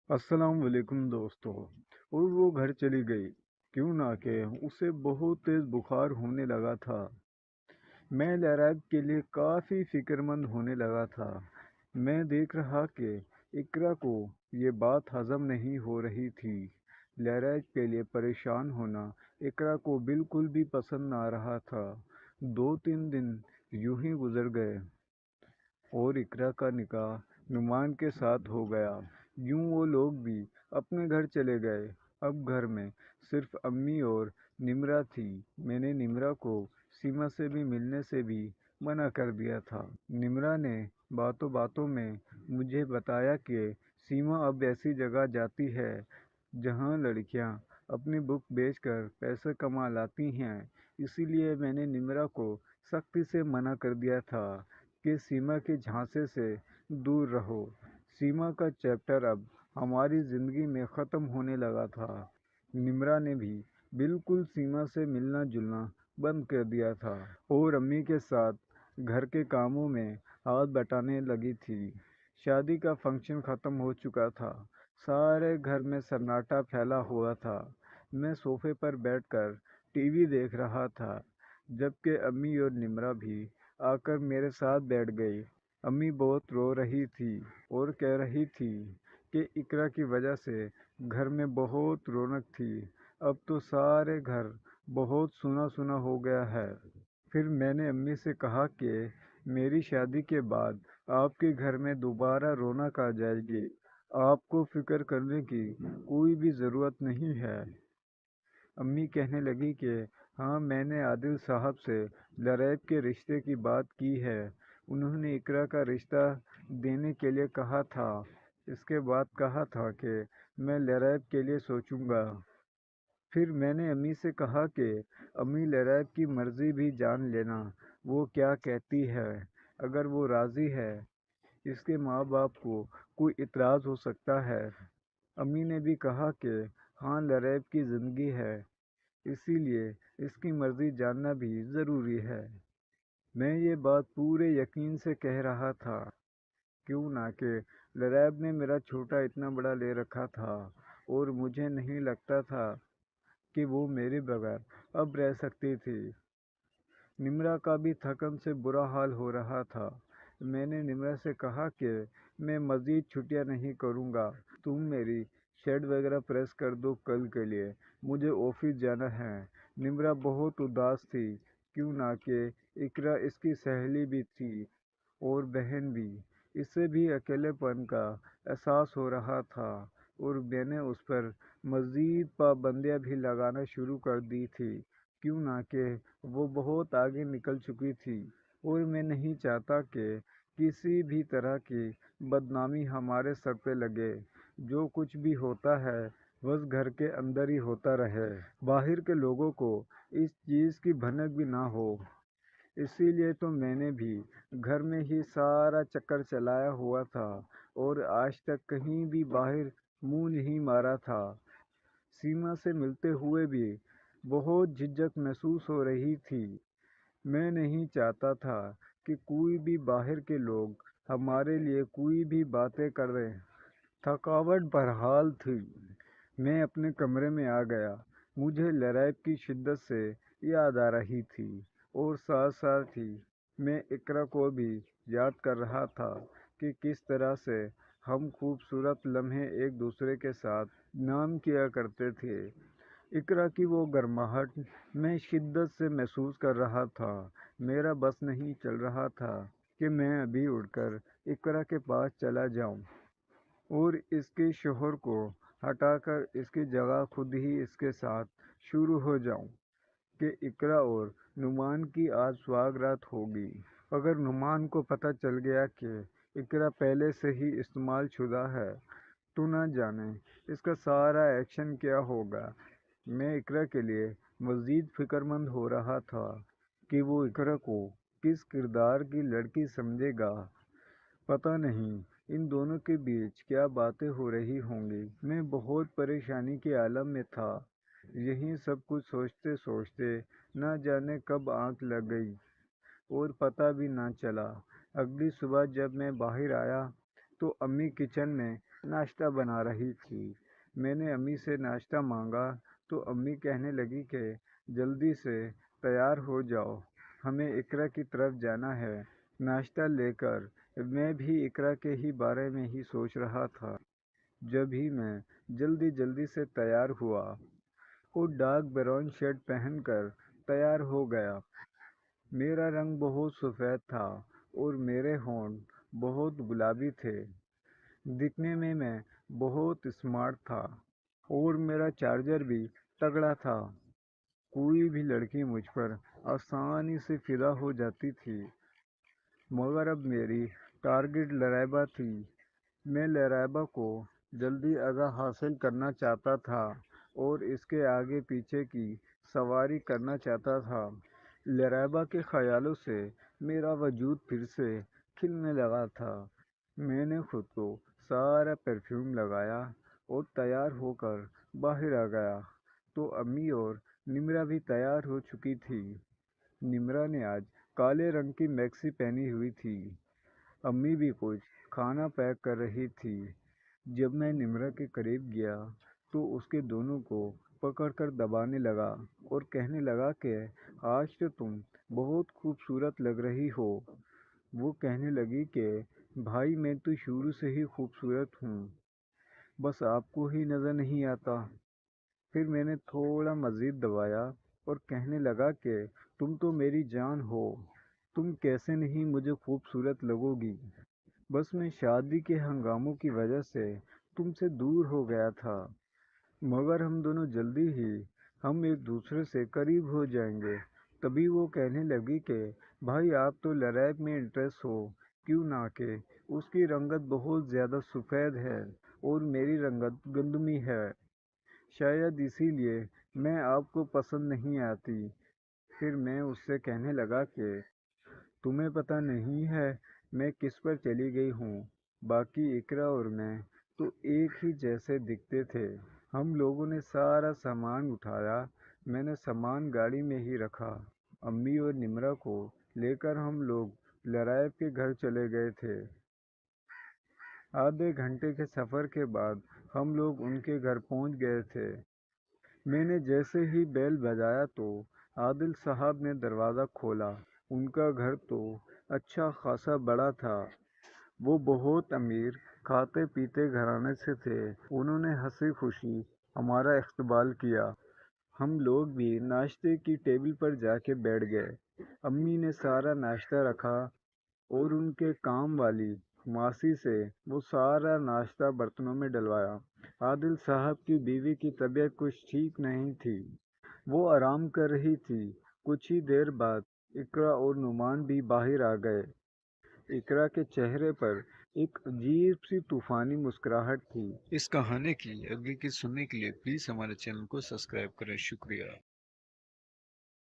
السلام علیکم دوستو۔ اور وہ گھر چلی گئی، کیوں نہ کہ اسے بہت تیز بخار ہونے لگا تھا۔ میں لیراب کے لیے کافی فکر مند ہونے لگا تھا۔ میں دیکھ رہا کہ اقرا کو یہ بات ہضم نہیں ہو رہی تھی۔ لیراب کے لیے پریشان ہونا اقرا کو بالکل بھی پسند نہ رہا تھا۔ 2-3 دن یوں ہی گزر گئے اور اقرا کا نکاح نعمان کے ساتھ ہو گیا۔ یوں وہ لوگ بھی اپنے گھر چلے گئے۔ اب گھر میں صرف امی اور نمرا تھی۔ میں نے نمرا کو سیما سے بھی ملنے سے بھی منع کر دیا تھا۔ نمرا نے باتوں باتوں میں مجھے بتایا کہ سیما اب ایسی جگہ جاتی ہے جہاں لڑکیاں اپنی بک بیچ کر پیسے کما لاتی ہیں۔ اسی لیے میں نے نمرا کو سختی سے منع کر دیا تھا کہ سیما کے جھانسے سے دور رہو۔ سیما کا چیپٹر اب ہماری زندگی میں ختم ہونے لگا تھا۔ نمرا نے بھی بالکل سیما سے ملنا جلنا بند کر دیا تھا اور امی کے ساتھ گھر کے کاموں میں ہاتھ بٹانے لگی تھی۔ شادی کا فنکشن ختم ہو چکا تھا۔ سارے گھر میں سناٹا پھیلا ہوا تھا۔ میں صوفے پر بیٹھ کر ٹی وی دیکھ رہا تھا، جبکہ امی اور نمرا بھی آ کر میرے ساتھ بیٹھ گئی۔ امی بہت رو رہی تھی اور کہہ رہی تھی کہ اقرا کی وجہ سے گھر میں بہت رونق تھی، اب تو سارے گھر بہت سونا سونا ہو گیا ہے۔ پھر میں نے امی سے کہا کہ میری شادی کے بعد آپ کے گھر میں دوبارہ رونق آ جائے گی، آپ کو فکر کرنے کی کوئی بھی ضرورت نہیں ہے۔ امی کہنے لگی کہ ہاں، میں نے عادل صاحب سے لیراب کے رشتے کی بات کی ہے، انہوں نے اقرا کا رشتہ دینے کے لیے کہا تھا۔ اس کے بعد کہا تھا کہ میں لیراب کے لیے سوچوں گا۔ پھر میں نے امی سے کہا کہ امی، لیراب کی مرضی بھی جان لینا، وہ کیا کہتی ہے۔ اگر وہ راضی ہے، اس کے ماں باپ کو کوئی اعتراض ہو سکتا ہے۔ امی نے بھی کہا کہ ہاں، لیراب کی زندگی ہے، اسی لیے اس کی مرضی جاننا بھی ضروری ہے۔ میں یہ بات پورے یقین سے کہہ رہا تھا، کیوں نہ کہ لیراب نے میرا چھوٹا اتنا بڑا لے رکھا تھا اور مجھے نہیں لگتا تھا کہ وہ میرے بغیر اب رہ سکتی تھی۔ نمرا کا بھی تھکن سے برا حال ہو رہا تھا۔ میں نے نمرا سے کہا کہ میں مزید چھٹیاں نہیں کروں گا، تم میری شرٹ وغیرہ پریس کر دو کل کے لیے، مجھے آفس جانا ہے۔ نمرا بہت اداس تھی، کیوں نہ کہ اقرا اس کی سہیلی بھی تھی اور بہن بھی۔ اسے بھی اکیلے پن کا احساس ہو رہا تھا اور میں نے اس پر مزید پابندیاں بھی لگانا شروع کر دی تھی، کیوں نہ کہ وہ بہت آگے نکل چکی تھی اور میں نہیں چاہتا کہ کسی بھی طرح کی بدنامی ہمارے سر پہ لگے۔ جو کچھ بھی ہوتا ہے بس گھر کے اندر ہی ہوتا رہے، باہر کے لوگوں کو اس چیز کی بھنک بھی نہ ہو۔ اسی لیے تو میں نے بھی گھر میں ہی سارا چکر چلایا ہوا تھا اور آج تک کہیں بھی باہر منہ نہیں مارا تھا۔ سیما سے ملتے ہوئے بھی بہت جھجک محسوس ہو رہی تھی۔ میں نہیں چاہتا تھا کہ کوئی بھی باہر کے لوگ ہمارے لیے کوئی بھی باتیں کریں۔ تھکاوٹ بہرحال تھی۔ میں اپنے کمرے میں آ گیا۔ مجھے لیراب کی شدت سے یاد آ رہی تھی اور ساتھ ساتھ ہی میں اقرا کو بھی یاد کر رہا تھا کہ کس طرح سے ہم خوبصورت لمحے ایک دوسرے کے ساتھ نام کیا کرتے تھے۔ اقرا کی وہ گرماہٹ میں شدت سے محسوس کر رہا تھا۔ میرا بس نہیں چل رہا تھا کہ میں ابھی اٹھ کر اقرا کے پاس چلا جاؤں اور اس کے شوہر کو ہٹا کر اس کی جگہ خود ہی اس کے ساتھ شروع ہو جاؤں کہ اقرا اور نعمان کی آج سواگ رات ہوگی۔ اگر نعمان کو پتہ چل گیا کہ اقرا پہلے سے ہی استعمال شدہ ہے تو نہ جانے اس کا سارا ایکشن کیا ہوگا۔ میں اقرا کے لیے مزید فکر مند ہو رہا تھا کہ وہ اقرا کو کس کردار کی لڑکی سمجھے گا۔ پتہ نہیں ان دونوں کے بیچ کیا باتیں ہو رہی ہوں گی۔ میں بہت پریشانی کے عالم میں تھا۔ یہی سب کچھ سوچتے سوچتے نہ جانے کب آنکھ لگ گئی اور پتہ بھی نہ چلا۔ اگلی صبح جب میں باہر آیا تو امی کچن میں ناشتہ بنا رہی تھی۔ میں نے امی سے ناشتہ مانگا تو امی کہنے لگی کہ جلدی سے تیار ہو جاؤ، ہمیں اقرا کی طرف جانا ہے۔ ناشتہ لے کر میں بھی اقرا کے ہی بارے میں ہی سوچ رہا تھا، جب ہی میں جلدی جلدی سے تیار ہوا اور ڈارک براؤن شرٹ پہن کر تیار ہو گیا۔ میرا رنگ بہت سفید تھا اور میرے ہونٹ بہت گلابی تھے۔ دکھنے میں بہت اسمارٹ تھا اور میرا چارجر بھی تگڑا تھا۔ کوئی بھی لڑکی مجھ پر آسانی سے فدا ہو جاتی تھی، مگر اب میری ٹارگٹ لرائبہ تھی۔ میں لرائبہ کو جلدی آگاہ حاصل کرنا چاہتا تھا اور اس کے آگے پیچھے کی سواری کرنا چاہتا تھا۔ لرائبہ کے خیالوں سے میرا وجود پھر سے کھلنے لگا تھا۔ میں نے خود کو سارا پرفیوم لگایا اور تیار ہو کر باہر آ گیا تو امی اور نمرا بھی تیار ہو چکی تھی۔ نمرا نے آج کالے رنگ کی میکسی پہنی ہوئی تھی۔ امی بھی کچھ کھانا پیک کر رہی تھی۔ جب میں نمرا کے قریب گیا تو اس کے دونوں کو پکڑ کر دبانے لگا اور کہنے لگا کہ آج تو تم بہت خوبصورت لگ رہی ہو۔ وہ کہنے لگی کہ بھائی میں تو شروع سے ہی خوبصورت ہوں، بس آپ کو ہی نظر نہیں آتا۔ پھر میں نے تھوڑا مزید دبایا اور کہنے لگا کہ تم تو میری جان ہو، تم کیسے نہیں مجھے خوبصورت لگو گی، بس میں شادی کے ہنگاموں کی وجہ سے تم سے دور ہو گیا تھا، مگر ہم دونوں جلدی ہی ہم ایک دوسرے سے قریب ہو جائیں گے۔ تبھی وہ کہنے لگی کہ بھائی آپ تو لڑائب میں انٹرسٹ ہو، کیوں نہ کہ اس کی رنگت بہت زیادہ سفید ہے اور میری رنگت گندمی ہے، شاید اسی لیے میں آپ کو پسند نہیں آتی۔ پھر میں اس سے کہنے لگا کہ تمہیں پتہ نہیں ہے میں کس پر چلی گئی ہوں، باقی اقرا اور میں تو ایک ہی جیسے دکھتے تھے۔ ہم لوگوں نے سارا سامان اٹھایا، میں نے سامان گاڑی میں ہی رکھا۔ امی اور نمرا کو لے کر ہم لوگ لرائب کے گھر چلے گئے تھے۔ آدھے گھنٹے کے سفر کے بعد ہم لوگ ان کے گھر پہنچ گئے تھے۔ میں نے جیسے ہی بیل بجایا تو عادل صاحب نے دروازہ کھولا۔ ان کا گھر تو اچھا خاصا بڑا تھا۔ وہ بہت امیر کھاتے پیتے گھرانے سے تھے۔ انہوں نے ہنسی خوشی ہمارا استقبال کیا۔ ہم لوگ بھی ناشتے کی ٹیبل پر جا کے بیٹھ گئے۔ امی نے سارا ناشتہ رکھا اور ان کے کام والی ماسی سے وہ سارا ناشتہ برتنوں میں ڈلوایا۔ عادل صاحب کی بیوی کی طبیعت کچھ ٹھیک نہیں تھی، وہ آرام کر رہی تھی۔ کچھ ہی دیر بعد اقرا اور نعمان بھی باہر آ گئے۔ اقرا کے چہرے پر ایک عجیب سی طوفانی مسکراہٹ تھی۔ اس کہانی کی اگلی قسط سننے کے لیے پلیز ہمارے چینل کو سبسکرائب کریں۔ شکریہ۔